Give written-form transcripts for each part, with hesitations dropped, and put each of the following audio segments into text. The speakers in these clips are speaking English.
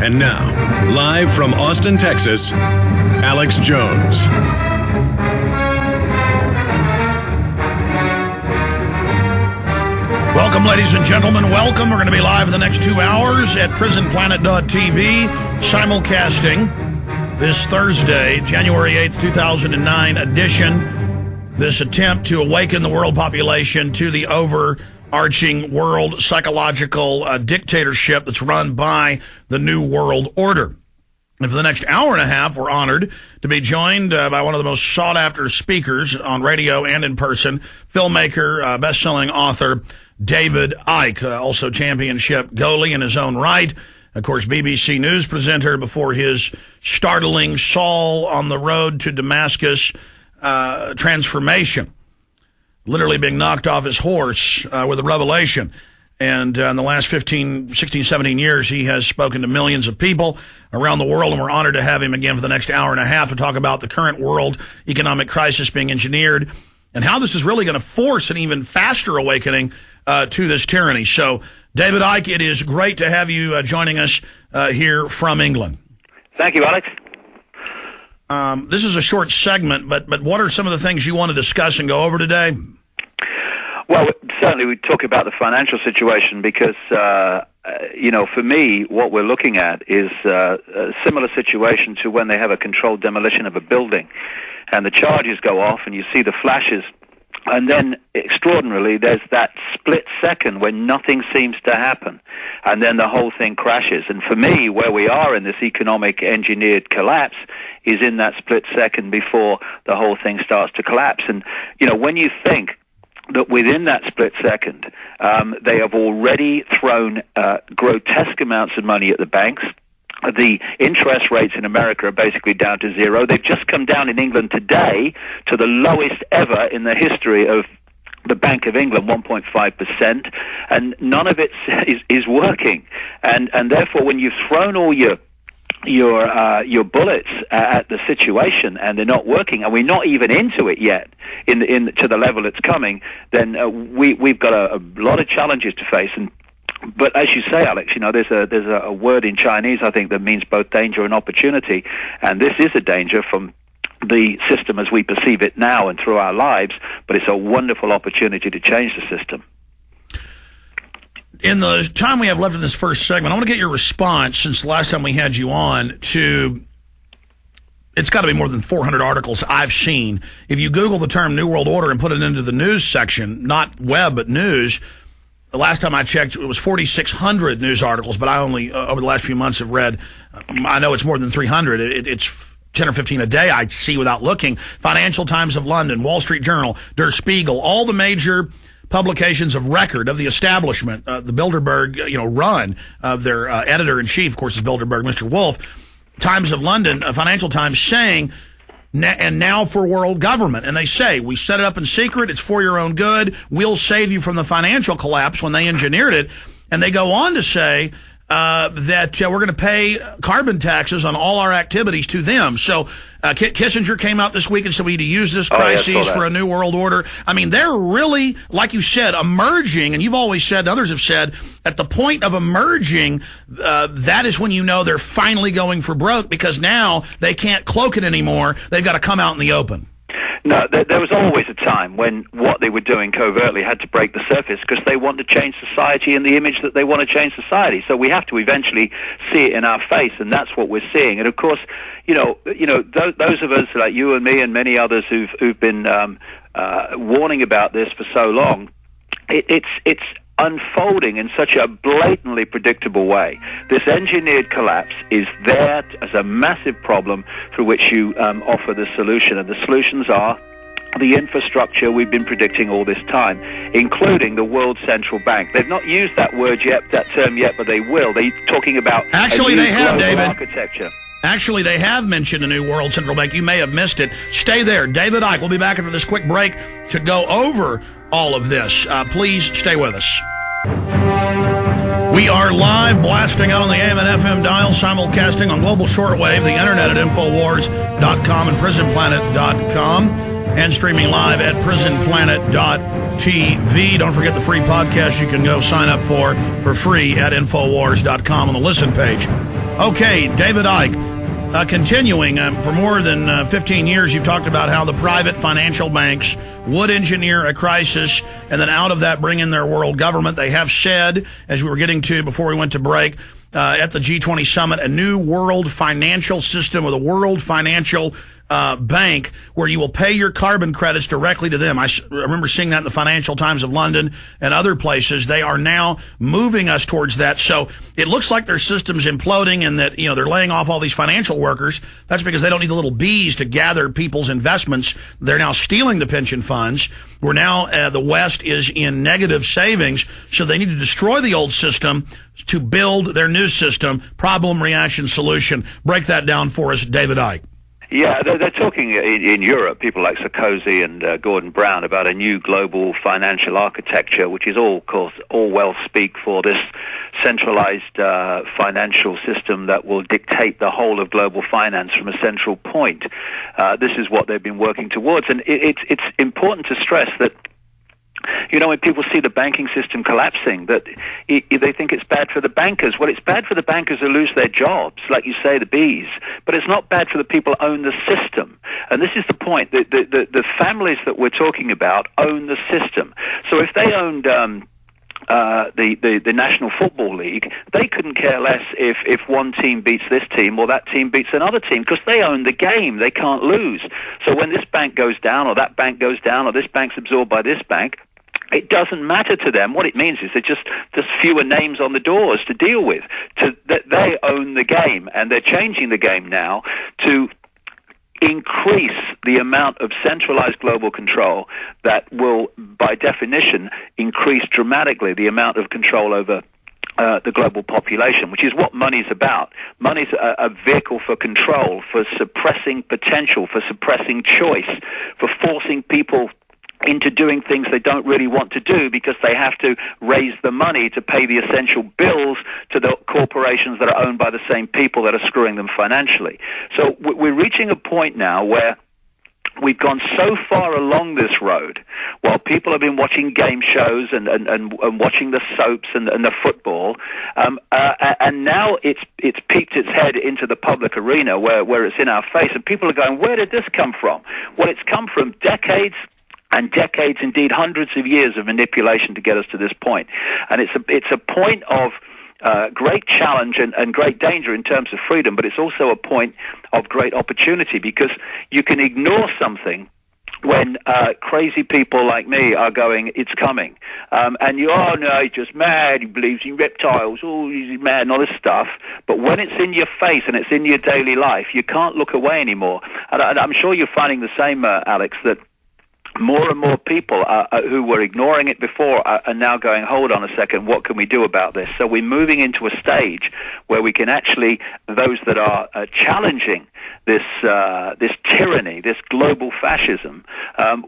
And now, live from Austin, Texas, Alex Jones. Welcome, ladies and gentlemen. Welcome. We're going to be live in the next 2 hours at prisonplanet.tv, simulcasting this Thursday, January 8th, 2009 edition. This attempt to awaken the world population to the overarching world psychological dictatorship that's run by the New World Order. And for the next hour and a half, we're honored to be joined by one of the most sought-after speakers on radio and in person, filmmaker, best-selling author, David Icke, also championship goalie in his own right. Of course, BBC News presenter before his startling Saul on the road to Damascus transformation, literally being knocked off his horse with a revelation. And in the last 15, 16, 17 years, he has spoken to millions of people around the world, and we're honored to have him again for the next hour and a half to talk about the current world economic crisis being engineered and how this is really going to force an even faster awakening to this tyranny. So, David Icke, it is great to have you joining us here from England. Thank you, Alex. This is a short segment, but what are some of the things you want to discuss and go over today? Well, certainly we talk about the financial situation because, for me, what we're looking at is a similar situation to when they have a controlled demolition of a building and the charges go off and you see the flashes. And then, extraordinarily, there's that split second when nothing seems to happen. And then the whole thing crashes. And for me, where we are in this economic engineered collapse is in that split second before the whole thing starts to collapse. And, when you think that within that split second, they have already thrown grotesque amounts of money at the banks. The interest rates in America are basically down to zero. They've just come down in England today to the lowest ever in the history of the Bank of England, 1.5%, and none of it is working. And therefore, when you've thrown all your bullets at the situation and they're not working, and we're not even into it yet to the level it's coming, then we've got a lot of challenges to face. But as you say, Alex, there's a word in Chinese, I think, that means both danger and opportunity, and this is a danger from the system as we perceive it now and through our lives, but it's a wonderful opportunity to change the system. In the time we have left in this first segment, I want to get your response, since the last time we had you on, to, it's got to be more than 400 articles I've seen. If you Google the term New World Order and put it into the news section, not web, but news, the last time I checked, it was 4,600 news articles, but I only, over the last few months, have read, I know it's more than 300. It's 10 or 15 a day I see without looking. Financial Times of London, Wall Street Journal, Der Spiegel, all the major publications of record of the establishment, the Bilderberg, run of their editor-in-chief, of course, is Bilderberg, Mr. Wolf. Times of London, Financial Times saying, and now for world government. And they say, we set it up in secret. It's for your own good. We'll save you from the financial collapse when they engineered it. And they go on to say that we're going to pay carbon taxes on all our activities to them. So Kissinger came out this week and said we need to use this crisis for a new world order. I mean, they're really, like you said, emerging, and you've always said, and others have said, at the point of emerging, that is when you know they're finally going for broke, because now they can't cloak it anymore. They've got to come out in the open. No, there was always a time when what they were doing covertly had to break the surface because they want to change society and the image that they want to change society. So we have to eventually see it in our face, and that's what we're seeing. And of course, those of us like you and me and many others who've been warning about this for so long, it's unfolding in such a blatantly predictable way. This engineered collapse is there as a massive problem through which you offer the solution, and the solutions are the infrastructure we've been predicting all this time, including the World Central Bank. They've not used that term yet, but they will. They're talking about actually they have, David. Architecture. Actually, they have mentioned a new World Central Bank. You may have missed it. Stay there. David Icke will be back after this quick break to go over all of this. Please stay with us. We are live, blasting out on the AM and FM dial, simulcasting on global shortwave, the internet at Infowars.com and PrisonPlanet.com, and streaming live at PrisonPlanet.tv. Don't forget the free podcast you can go sign up for free at Infowars.com on the listen page. Okay, David Icke. Continuing, for more than 15 years, you've talked about how the private financial banks would engineer a crisis and then out of that bring in their world government. They have said, as we were getting to before we went to break, at the G20 summit, a new world financial system with a world financial bank where you will pay your carbon credits directly to them. I remember seeing that in the Financial Times of London and other places. They are now moving us towards that. So it looks like their system's imploding and that, they're laying off all these financial workers. That's because they don't need the little bees to gather people's investments. They're now stealing the pension funds. We're now, the West is in negative savings. So they need to destroy the old system to build their new system. Problem, reaction, solution. Break that down for us, David Icke. Yeah, they're talking in Europe, people like Sarkozy and Gordon Brown, about a new global financial architecture, which is all, of course, all well speak for this centralized financial system that will dictate the whole of global finance from a central point. This is what they've been working towards. And it's important to stress that when people see the banking system collapsing, that they think it's bad for the bankers. Well, it's bad for the bankers who lose their jobs, like you say, the bees. But it's not bad for the people who own the system. And this is the point. The families that we're talking about own the system. So if they owned the National Football League, they couldn't care less if one team beats this team or that team beats another team, because they own the game. They can't lose. So when this bank goes down or that bank goes down or this bank's absorbed by this bank, it doesn't matter to them. What it means is there's just fewer names on the doors to deal with. That they own the game, and they're changing the game now to increase the amount of centralized global control that will, by definition, increase dramatically the amount of control over the global population, which is what money's about. Money's a vehicle for control, for suppressing potential, for suppressing choice, for forcing people into doing things they don't really want to do because they have to raise the money to pay the essential bills to the corporations that are owned by the same people that are screwing them financially. So we're reaching a point now where we've gone so far along this road, while people have been watching game shows and watching the soaps and the football, and now it's peeked its head into the public arena where it's in our face, and people are going, where did this come from? Well, it's come from decades and decades, indeed hundreds of years of manipulation to get us to this point. And it's a point of great challenge and great danger in terms of freedom, but it's also a point of great opportunity, because you can ignore something when crazy people like me are going, it's coming. And no, he's just mad, he believes in reptiles, he's mad and all this stuff. But when it's in your face and it's in your daily life, you can't look away anymore. And I'm sure you're finding the same, Alex, that more and more people who were ignoring it before are now going, hold on a second, what can we do about this? So we're moving into a stage where we can actually, those that are challenging this tyranny, this global fascism,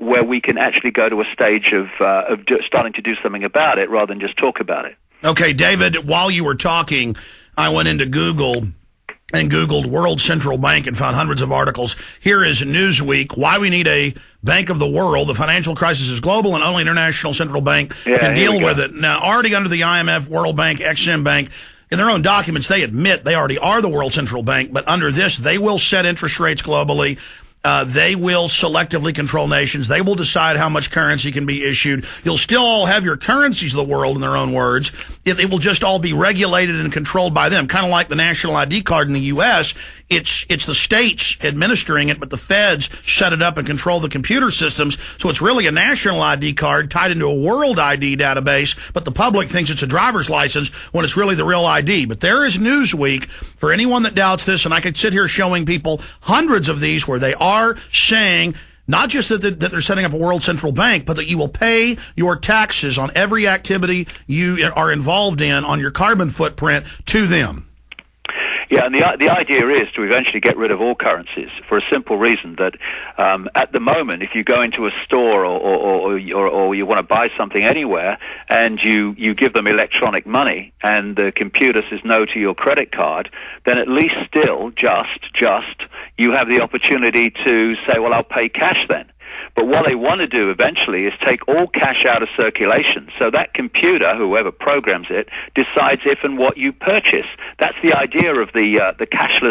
where we can actually go to a stage of starting to do something about it rather than just talk about it. Okay, David, while you were talking, I went into Google and Googled World Central Bank and found hundreds of articles. Here is Newsweek, why we need a Bank of the World. The financial crisis is global and only International Central Bank can deal with it. Now, already under the IMF, World Bank, Exim Bank, in their own documents, they admit they already are the World Central Bank, but under this, they will set interest rates globally. They will selectively control nations. They will decide how much currency can be issued. You'll still all have your currencies of the world, in their own words. It will just all be regulated and controlled by them, kind of like the national ID card in the U.S. It's the states administering it, but the feds set it up and control the computer systems. So it's really a national ID card tied into a world ID database, but the public thinks it's a driver's license when it's really the real ID. But there is Newsweek for anyone that doubts this, and I could sit here showing people hundreds of these where they are saying not just that they're setting up a world central bank, but that you will pay your taxes on every activity you are involved in on your carbon footprint to them. Yeah, and the idea is to eventually get rid of all currencies for a simple reason that at the moment, if you go into a store or you want to buy something anywhere and you give them electronic money and the computer says no to your credit card, then at least still just you have the opportunity to say, well, I'll pay cash then. But what they want to do eventually is take all cash out of circulation. So that computer, whoever programs it, decides if and what you purchase. That's the idea of the cashless